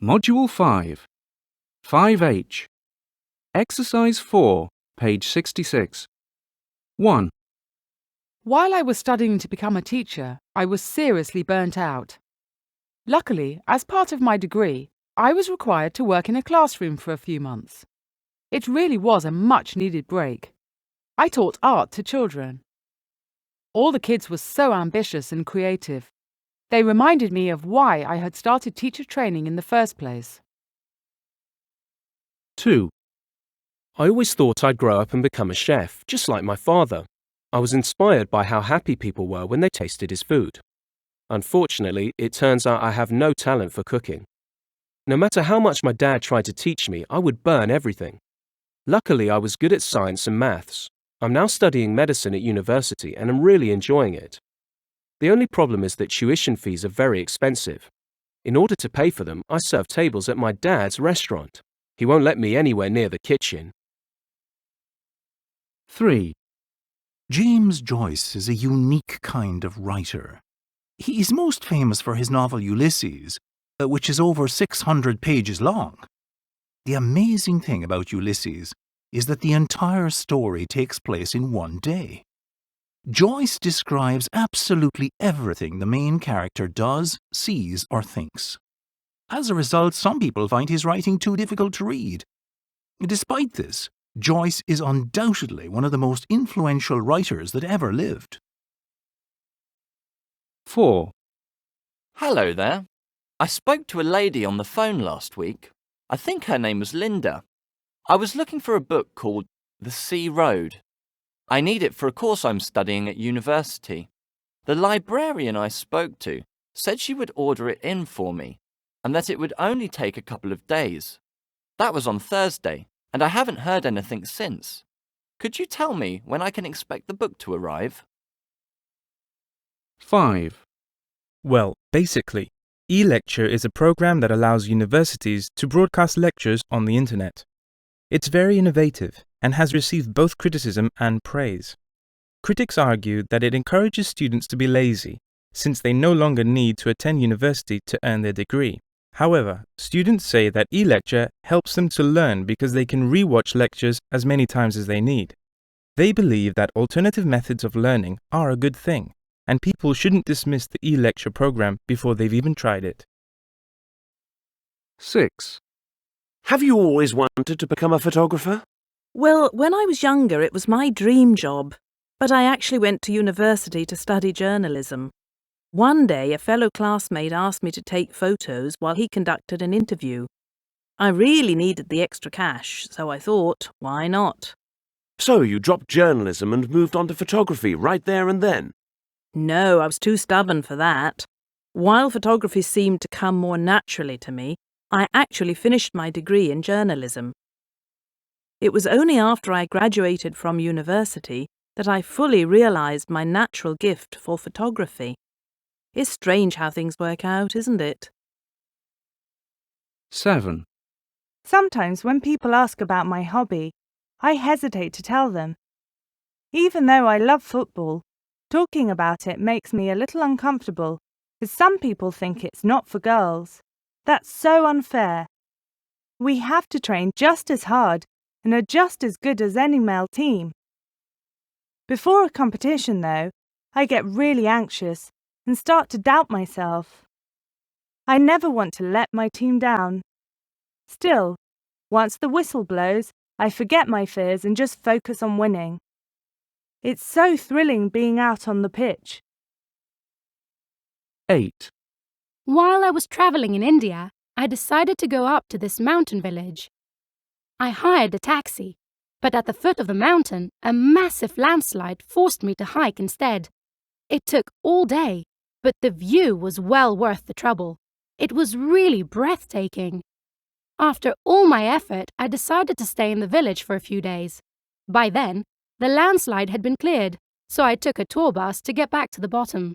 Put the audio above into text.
Module 5, 5H. Exercise 4, page 66. 1. While I was studying to become a teacher, I was seriously burnt out. Luckily, as part of my degree, I was required to work in a classroom for a few months. It really was a much-needed break. I taught art to children. All the kids were so ambitious and creative. They reminded me of why I had started teacher training in the first place. 2. I always thought I'd grow up and become a chef, just like my father. I was inspired by how happy people were when they tasted his food. Unfortunately, it turns out I have no talent for cooking. No matter how much my dad tried to teach me, I would burn everything. Luckily, I was good at science and maths. I'm now studying medicine at university and I'm really enjoying it. The only problem is that tuition fees are very expensive. In order to pay for them, I serve tables at my dad's restaurant. He won't let me anywhere near the kitchen. 3. James Joyce is a unique kind of writer. He is most famous for his novel Ulysses, which is over 600 pages long. The amazing thing about Ulysses is that the entire story takes place in one day. Joyce describes absolutely everything the main character does, sees, or thinks. As a result, some people find his writing too difficult to read. Despite this, Joyce is undoubtedly one of the most influential writers that ever lived. 4. Hello there. I spoke to a lady on the phone last week. I think her name was Linda. I was looking for a book called The Sea Road. I need it for a course I'm studying at university. The librarian I spoke to said she would order it in for me and that it would only take a couple of days. That was on Thursday, and I haven't heard anything since. Could you tell me when I can expect the book to arrive? 5. Well, basically, eLecture is a program that allows universities to broadcast lectures on the internet. It's very innovative and has received both criticism and praise. Critics argue that it encourages students to be lazy, since they no longer need to attend university to earn their degree. However, students say that eLecture helps them to learn because they can re-watch lectures as many times as they need. They believe that alternative methods of learning are a good thing, and people shouldn't dismiss the eLecture program before they've even tried it. 6. Have you always wanted to become a photographer? Well, when I was younger, it was my dream job, but I actually went to university to study journalism. One day, a fellow classmate asked me to take photos while he conducted an interview. I really needed the extra cash, so I thought, why not? So you dropped journalism and moved on to photography right there and then? No, I was too stubborn for that. While photography seemed to come more naturally to me, I actually finished my degree in journalism. It was only after I graduated from university that I fully realized my natural gift for photography. It's strange how things work out, isn't it? 7. Sometimes when people ask about my hobby, I hesitate to tell them. Even though I love football, talking about it makes me a little uncomfortable, because some people think it's not for girls. That's so unfair. We have to train just as hard and are just as good as any male team. Before a competition, though, I get really anxious and start to doubt myself. I never want to let my team down. Still, once the whistle blows, I forget my fears and just focus on winning. It's so thrilling being out on the pitch. 8. While I was traveling in India, I decided to go up to this mountain village. I hired a taxi, but at the foot of the mountain, a massive landslide forced me to hike instead. It took all day, but the view was well worth the trouble. It was really breathtaking. After all my effort, I decided to stay in the village for a few days. By then, the landslide had been cleared, so I took a tour bus to get back to the bottom.